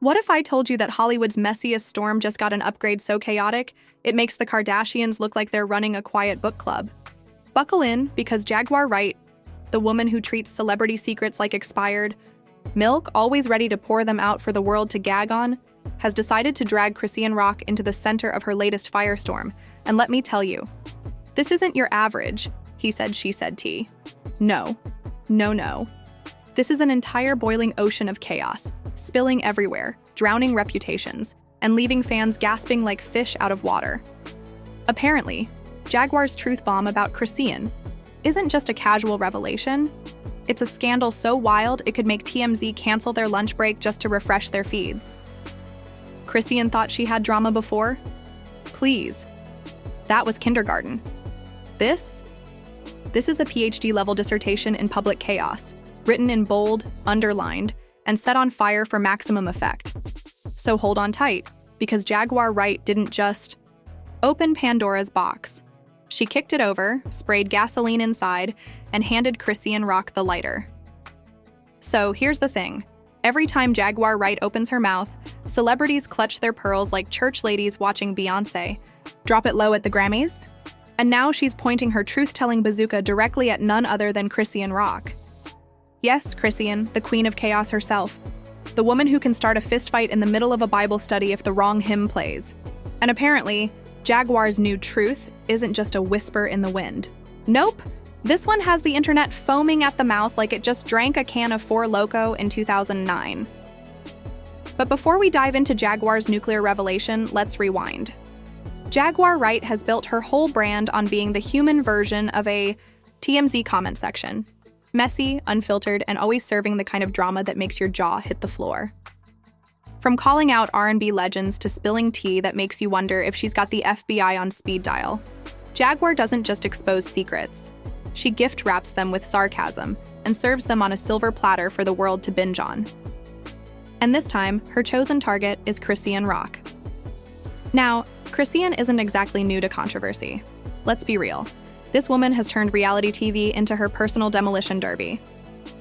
What if I told you that Hollywood's messiest storm just got an upgrade so chaotic, it makes the Kardashians look like they're running a quiet book club? Buckle in, because Jaguar Wright, the woman who treats celebrity secrets like expired milk, always ready to pour them out for the world to gag on, has decided to drag Chrisean Rock into the center of her latest firestorm. And let me tell you, this isn't your average he said, she said tea. No. This is an entire boiling ocean of chaos, spilling everywhere, drowning reputations, and leaving fans gasping like fish out of water. Apparently, Jaguar's truth bomb about Chrisean isn't just a casual revelation. It's a scandal so wild it could make TMZ cancel their lunch break just to refresh their feeds. Chrisean thought she had drama before? Please. That was kindergarten. This is a PhD-level dissertation in public chaos, written in bold, underlined, and set on fire for maximum effect. So hold on tight, because Jaguar Wright didn't just open Pandora's box. She kicked it over, sprayed gasoline inside, and handed Chrisean Rock the lighter. So here's the thing. Every time Jaguar Wright opens her mouth, celebrities clutch their pearls like church ladies watching Beyoncé drop it low at the Grammys. And now she's pointing her truth-telling bazooka directly at none other than Chrisean Rock. Yes, Chrisean, the queen of chaos herself. The woman who can start a fistfight in the middle of a Bible study if the wrong hymn plays. And apparently, Jaguar's new truth isn't just a whisper in the wind. Nope, this one has the internet foaming at the mouth like it just drank a can of Four Loko in 2009. But before we dive into Jaguar's nuclear revelation, let's rewind. Jaguar Wright has built her whole brand on being the human version of a TMZ comment section. Messy, unfiltered, and always serving the kind of drama that makes your jaw hit the floor. From calling out R&B legends to spilling tea that makes you wonder if she's got the FBI on speed dial, Jaguar doesn't just expose secrets. She gift wraps them with sarcasm and serves them on a silver platter for the world to binge on. And this time, her chosen target is Chrisean Rock. Now, Chrisean isn't exactly new to controversy. Let's be real. This woman has turned reality TV into her personal demolition derby.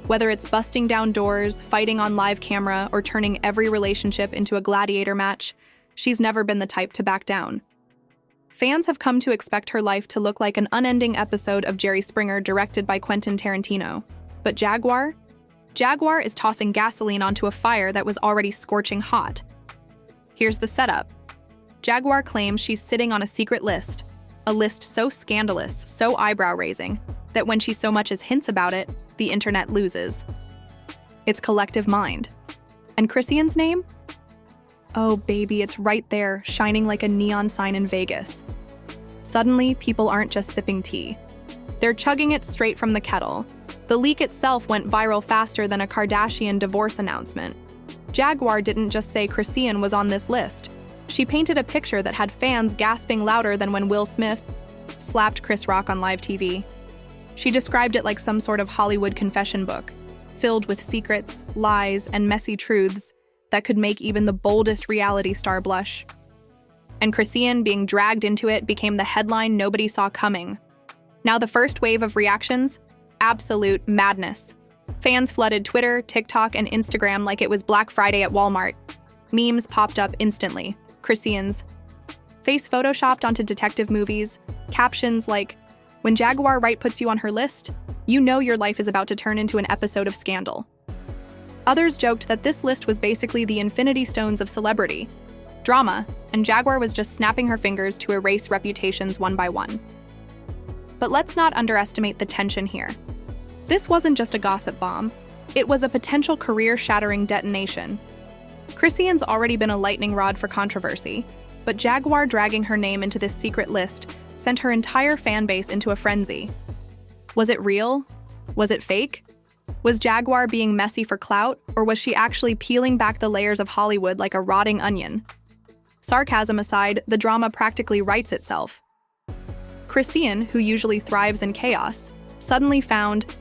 Whether it's busting down doors, fighting on live camera, or turning every relationship into a gladiator match, she's never been the type to back down. Fans have come to expect her life to look like an unending episode of Jerry Springer directed by Quentin Tarantino. But Jaguar is tossing gasoline onto a fire that was already scorching hot. Here's the setup. Jaguar claims she's sitting on a secret list, a list so scandalous, so eyebrow-raising, that when she so much as hints about it, the internet loses. It's collective mind. And Chrisean's name? Oh baby, it's right there, shining like a neon sign in Vegas. Suddenly, people aren't just sipping tea. They're chugging it straight from the kettle. The leak itself went viral faster than a Kardashian divorce announcement. Jaguar didn't just say Chrisean was on this list. She painted a picture that had fans gasping louder than when Will Smith slapped Chris Rock on live TV. She described it like some sort of Hollywood confession book, filled with secrets, lies, and messy truths that could make even the boldest reality star blush. And Chrisean being dragged into it became the headline nobody saw coming. Now the first wave of reactions? Absolute madness. Fans flooded Twitter, TikTok, and Instagram like it was Black Friday at Walmart. Memes popped up instantly. Chrisean's face photoshopped onto detective movies, captions like, "When Jaguar Wright puts you on her list, you know your life is about to turn into an episode of Scandal." Others joked that this list was basically the Infinity Stones of celebrity, drama, and Jaguar was just snapping her fingers to erase reputations one by one. But let's not underestimate the tension here. This wasn't just a gossip bomb, it was a potential career-shattering detonation. Chrisean's already been a lightning rod for controversy, but Jaguar dragging her name into this secret list sent her entire fan base into a frenzy. Was it real? Was it fake? Was Jaguar being messy for clout, or was she actually peeling back the layers of Hollywood like a rotting onion? Sarcasm aside, the drama practically writes itself. Chrisean, who usually thrives in chaos, suddenly found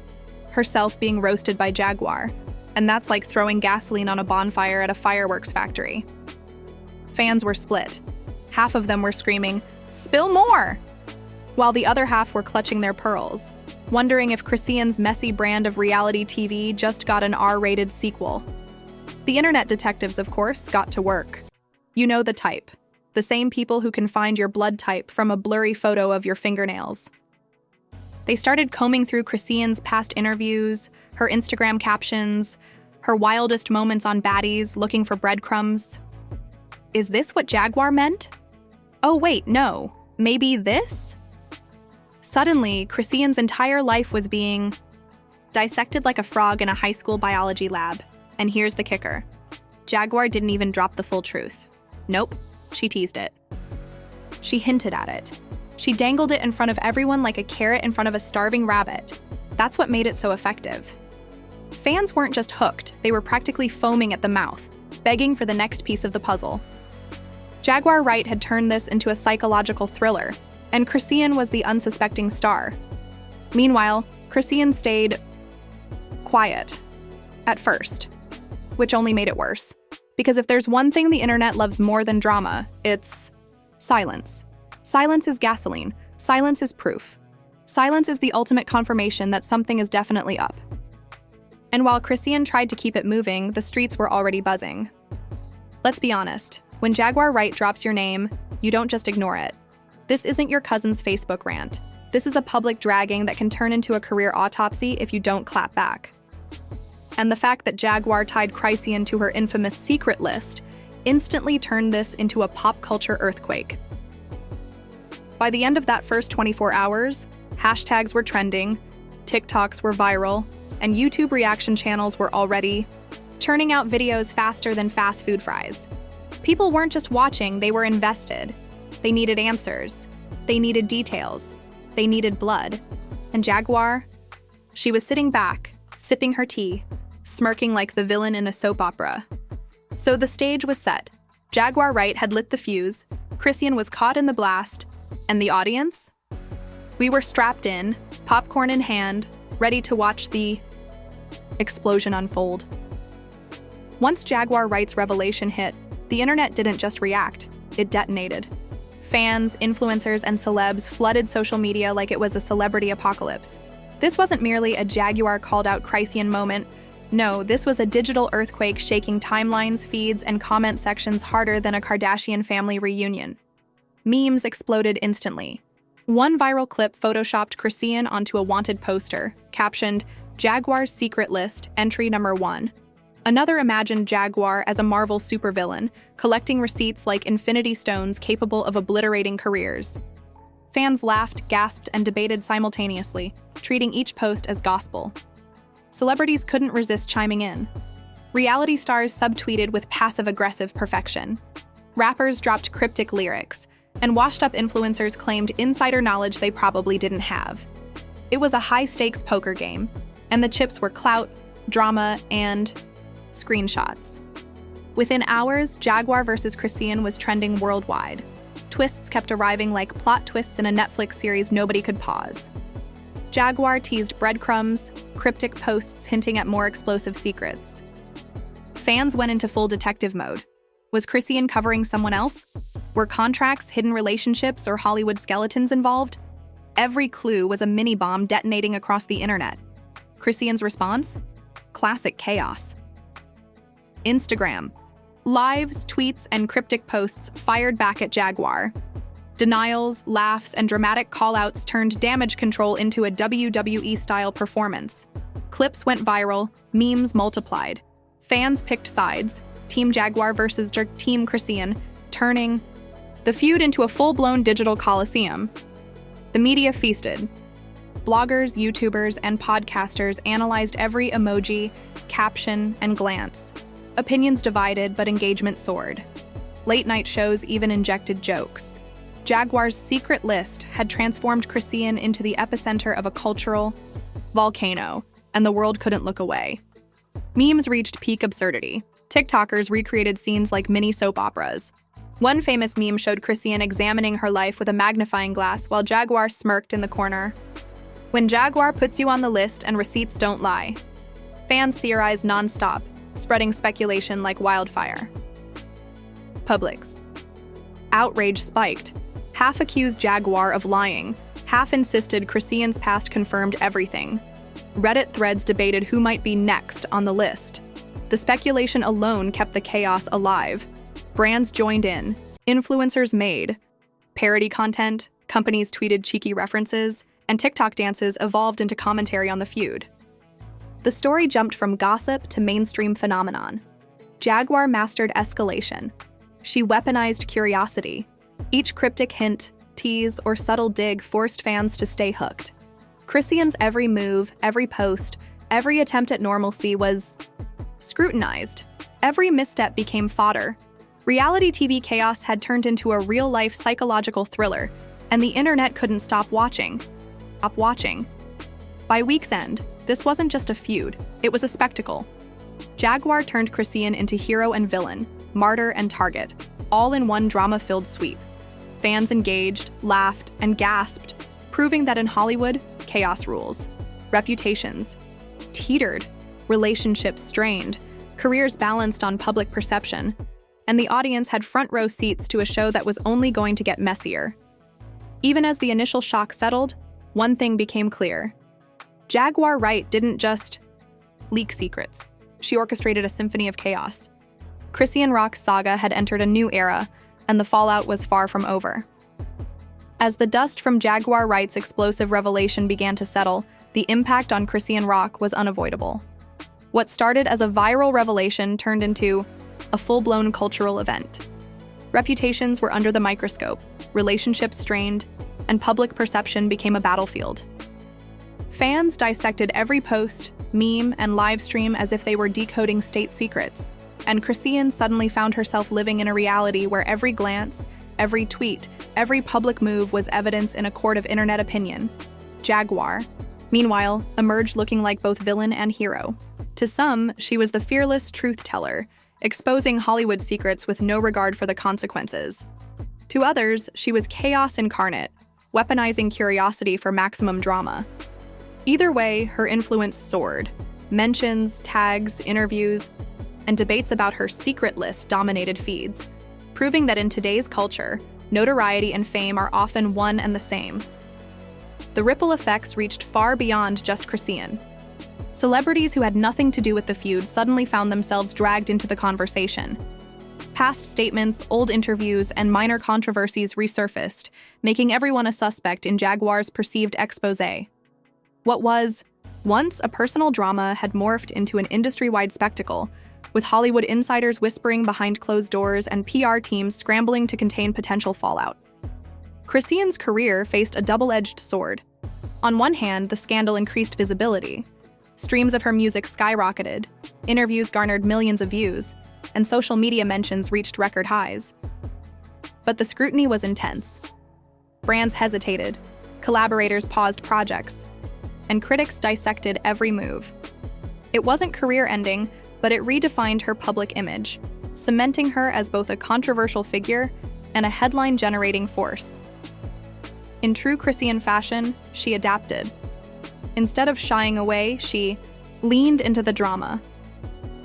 herself being roasted by Jaguar, and that's like throwing gasoline on a bonfire at a fireworks factory. Fans were split. Half of them were screaming, "Spill more!" while the other half were clutching their pearls, wondering if Chrisean's messy brand of reality TV just got an R-rated sequel. The internet detectives, of course, got to work. You know the type. The same people who can find your blood type from a blurry photo of your fingernails. They started combing through Chrisean's past interviews, her Instagram captions, her wildest moments on baddies, looking for breadcrumbs. Is this what Jaguar meant? Oh wait, no. Maybe this? Suddenly, Chrisean's entire life was being dissected like a frog in a high school biology lab. And here's the kicker. Jaguar didn't even drop the full truth. Nope, she teased it. She hinted at it. She dangled it in front of everyone like a carrot in front of a starving rabbit. That's what made it so effective. Fans weren't just hooked, they were practically foaming at the mouth, begging for the next piece of the puzzle. Jaguar Wright had turned this into a psychological thriller, and Chrisean was the unsuspecting star. Meanwhile, Chrisean stayed quiet at first, which only made it worse. Because if there's one thing the internet loves more than drama, it's silence. Silence is gasoline. Silence is proof. Silence is the ultimate confirmation that something is definitely up. And while Chrisean tried to keep it moving, the streets were already buzzing. Let's be honest, when Jaguar Wright drops your name, you don't just ignore it. This isn't your cousin's Facebook rant. This is a public dragging that can turn into a career autopsy if you don't clap back. And the fact that Jaguar tied Chrisean to her infamous secret list instantly turned this into a pop culture earthquake. By the end of that first 24 hours, hashtags were trending, TikToks were viral, and YouTube reaction channels were already churning out videos faster than fast food fries. People weren't just watching, they were invested. They needed answers. They needed details. They needed blood. And Jaguar? She was sitting back, sipping her tea, smirking like the villain in a soap opera. So the stage was set. Jaguar Wright had lit the fuse, Chrisean was caught in the blast, and the audience? We were strapped in, popcorn in hand, ready to watch the explosion unfold. Once Jaguar Wright's revelation hit, the internet didn't just react, it detonated. Fans, influencers, and celebs flooded social media like it was a celebrity apocalypse. This wasn't merely a Jaguar called out Chrisean moment. No, this was a digital earthquake shaking timelines, feeds, and comment sections harder than a Kardashian family reunion. Memes exploded instantly. One viral clip photoshopped Chrisean onto a wanted poster, captioned, "Jaguar's Secret List, Entry Number 1. Another imagined Jaguar as a Marvel supervillain, collecting receipts like infinity stones capable of obliterating careers. Fans laughed, gasped, and debated simultaneously, treating each post as gospel. Celebrities couldn't resist chiming in. Reality stars subtweeted with passive-aggressive perfection. Rappers dropped cryptic lyrics, and washed-up influencers claimed insider knowledge they probably didn't have. It was a high-stakes poker game, and the chips were clout, drama, and screenshots. Within hours, Jaguar vs. Chrisean was trending worldwide. Twists kept arriving like plot twists in a Netflix series nobody could pause. Jaguar teased breadcrumbs, cryptic posts hinting at more explosive secrets. Fans went into full detective mode. Was Chrisean covering someone else? Were contracts, hidden relationships, or Hollywood skeletons involved? Every clue was a mini-bomb detonating across the internet. Chrisean's response? Classic chaos. Instagram. Lives, tweets, and cryptic posts fired back at Jaguar. Denials, laughs, and dramatic call-outs turned damage control into a WWE-style performance. Clips went viral, memes multiplied. Fans picked sides, Team Jaguar versus Team Chrisean, turning the feud into a full-blown digital coliseum. The media feasted. Bloggers, YouTubers, and podcasters analyzed every emoji, caption, and glance. Opinions divided, but engagement soared. Late-night shows even injected jokes. Jaguar's secret list had transformed Chrisean into the epicenter of a cultural volcano, and the world couldn't look away. Memes reached peak absurdity. TikTokers recreated scenes like mini soap operas. One famous meme showed Chrisean examining her life with a magnifying glass while Jaguar smirked in the corner. When Jaguar puts you on the list and receipts don't lie. Fans theorized nonstop, spreading speculation like wildfire. Publix. Outrage spiked. Half accused Jaguar of lying, half insisted Chrisean's past confirmed everything. Reddit threads debated who might be next on the list. The speculation alone kept the chaos alive. Brands joined in, influencers made, parody content, companies tweeted cheeky references, and TikTok dances evolved into commentary on the feud. The story jumped from gossip to mainstream phenomenon. Jaguar mastered escalation. She weaponized curiosity. Each cryptic hint, tease, or subtle dig forced fans to stay hooked. Chrisean's every move, every post, every attempt at normalcy was scrutinized. Every misstep became fodder. Reality TV chaos had turned into a real-life psychological thriller, and the internet couldn't stop watching. By week's end, this wasn't just a feud, it was a spectacle. Jaguar turned Chrisean into hero and villain, martyr and target, all in one drama-filled sweep. Fans engaged, laughed, and gasped, proving that in Hollywood, chaos rules. Reputations teetered, relationships strained, careers balanced on public perception, and the audience had front-row seats to a show that was only going to get messier. Even as the initial shock settled, one thing became clear. Jaguar Wright didn't just leak secrets. She orchestrated a symphony of chaos. Chrisean Rock's saga had entered a new era, and the fallout was far from over. As the dust from Jaguar Wright's explosive revelation began to settle, the impact on Chrisean Rock was unavoidable. What started as a viral revelation turned into a full-blown cultural event. Reputations were under the microscope, relationships strained, and public perception became a battlefield. Fans dissected every post, meme, and live stream as if they were decoding state secrets, and Chrisean suddenly found herself living in a reality where every glance, every tweet, every public move was evidence in a court of internet opinion. Jaguar, meanwhile, emerged looking like both villain and hero. To some, she was the fearless truth-teller, exposing Hollywood secrets with no regard for the consequences. To others, she was chaos incarnate, weaponizing curiosity for maximum drama. Either way, her influence soared. Mentions, tags, interviews, and debates about her secret list dominated feeds, proving that in today's culture, notoriety and fame are often one and the same. The ripple effects reached far beyond just Chrisean. Celebrities who had nothing to do with the feud suddenly found themselves dragged into the conversation. Past statements, old interviews, and minor controversies resurfaced, making everyone a suspect in Jaguar's perceived exposé. What was once a personal drama had morphed into an industry-wide spectacle, with Hollywood insiders whispering behind closed doors and PR teams scrambling to contain potential fallout. Chrisean's career faced a double-edged sword. On one hand, the scandal increased visibility. Streams of her music skyrocketed, interviews garnered millions of views, and social media mentions reached record highs. But the scrutiny was intense. Brands hesitated, collaborators paused projects, and critics dissected every move. It wasn't career-ending, but it redefined her public image, cementing her as both a controversial figure and a headline-generating force. In true Chrisean fashion, she adapted. Instead of shying away, she leaned into the drama.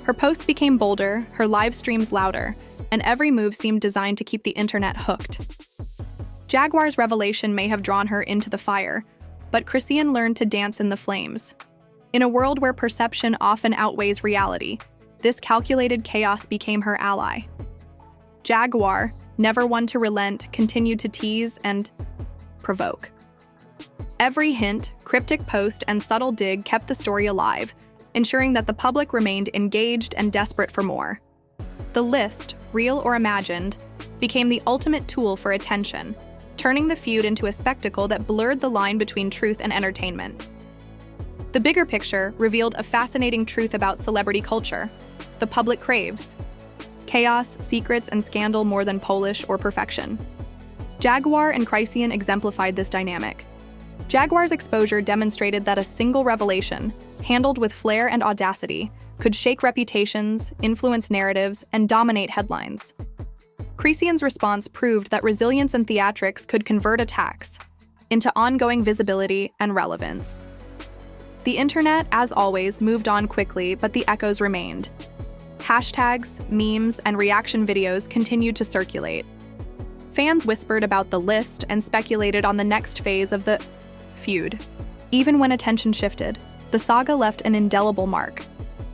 Her posts became bolder, her live streams louder, and every move seemed designed to keep the internet hooked. Jaguar's revelation may have drawn her into the fire, but Chrisean learned to dance in the flames. In a world where perception often outweighs reality, this calculated chaos became her ally. Jaguar, never one to relent, continued to tease and provoke. Every hint, cryptic post, and subtle dig kept the story alive, ensuring that the public remained engaged and desperate for more. The list, real or imagined, became the ultimate tool for attention, turning the feud into a spectacle that blurred the line between truth and entertainment. The bigger picture revealed a fascinating truth about celebrity culture. The public craves chaos, secrets, and scandal more than polish or perfection. Jaguar and Chrisean exemplified this dynamic. Jaguar's exposure demonstrated that a single revelation, handled with flair and audacity, could shake reputations, influence narratives, and dominate headlines. Chrisean's response proved that resilience and theatrics could convert attacks into ongoing visibility and relevance. The internet, as always, moved on quickly, but the echoes remained. Hashtags, memes, and reaction videos continued to circulate. Fans whispered about the list and speculated on the next phase of the feud. Even when attention shifted, the saga left an indelible mark.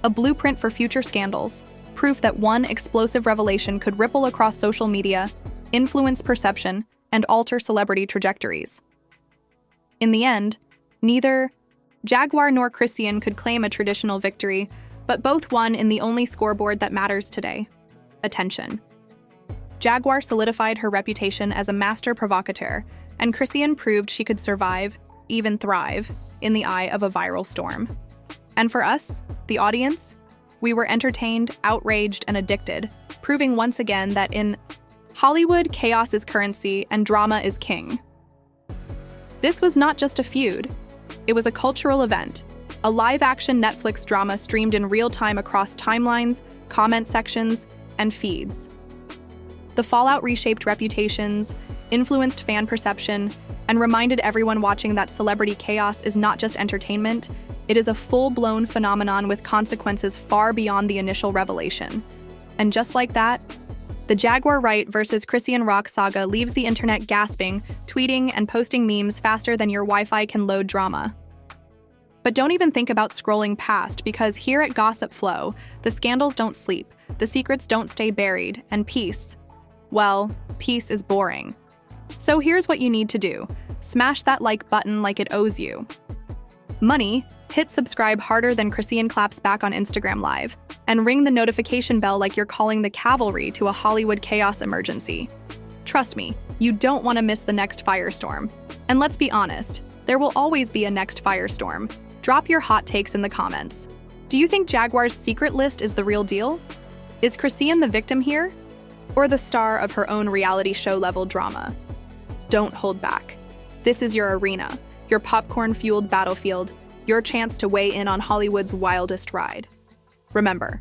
a blueprint for future scandals, proof that one explosive revelation could ripple across social media, influence perception, and alter celebrity trajectories. In the end, neither Jaguar nor Chrisean could claim a traditional victory, but both won in the only scoreboard that matters today: attention. Jaguar solidified her reputation as a master provocateur, and Chrisean proved she could survive, even thrive, in the eye of a viral storm. And for us, the audience, we were entertained, outraged, and addicted, proving once again that in Hollywood, chaos is currency and drama is king. This was not just a feud. It was a cultural event, a live-action Netflix drama streamed in real time across timelines, comment sections, and feeds. The fallout reshaped reputations, influenced fan perception, and reminded everyone watching that celebrity chaos is not just entertainment, it is a full-blown phenomenon with consequences far beyond the initial revelation. And just like that, the Jaguar Wright versus Chrisean Rock saga leaves the internet gasping, tweeting, and posting memes faster than your Wi-Fi can load drama. But don't even think about scrolling past, because here at Gossip Flow, the scandals don't sleep, the secrets don't stay buried, and peace, well, peace is boring. So here's what you need to do. Smash that like button like it owes you. Money, hit subscribe harder than Chrisean claps back on Instagram Live, and ring the notification bell like you're calling the cavalry to a Hollywood chaos emergency. Trust me, you don't want to miss the next firestorm. And let's be honest, there will always be a next firestorm. Drop your hot takes in the comments. Do you think Jaguar's secret list is the real deal? Is Chrisean the victim here? Or the star of her own reality show-level drama? Don't hold back. This is your arena, your popcorn-fueled battlefield, your chance to weigh in on Hollywood's wildest ride. Remember,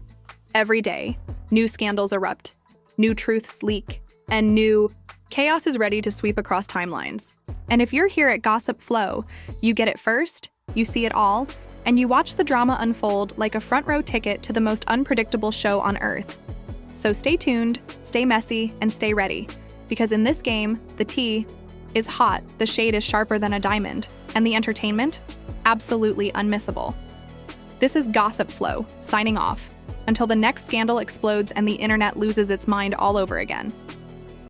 every day, new scandals erupt, new truths leak, and new chaos is ready to sweep across timelines. And if you're here at Gossip Flow, you get it first, you see it all, and you watch the drama unfold like a front-row ticket to the most unpredictable show on Earth. So stay tuned, stay messy, and stay ready, because in this game, the tea is hot, the shade is sharper than a diamond, and the entertainment, absolutely unmissable. This is Gossip Flow, signing off, until the next scandal explodes and the internet loses its mind all over again.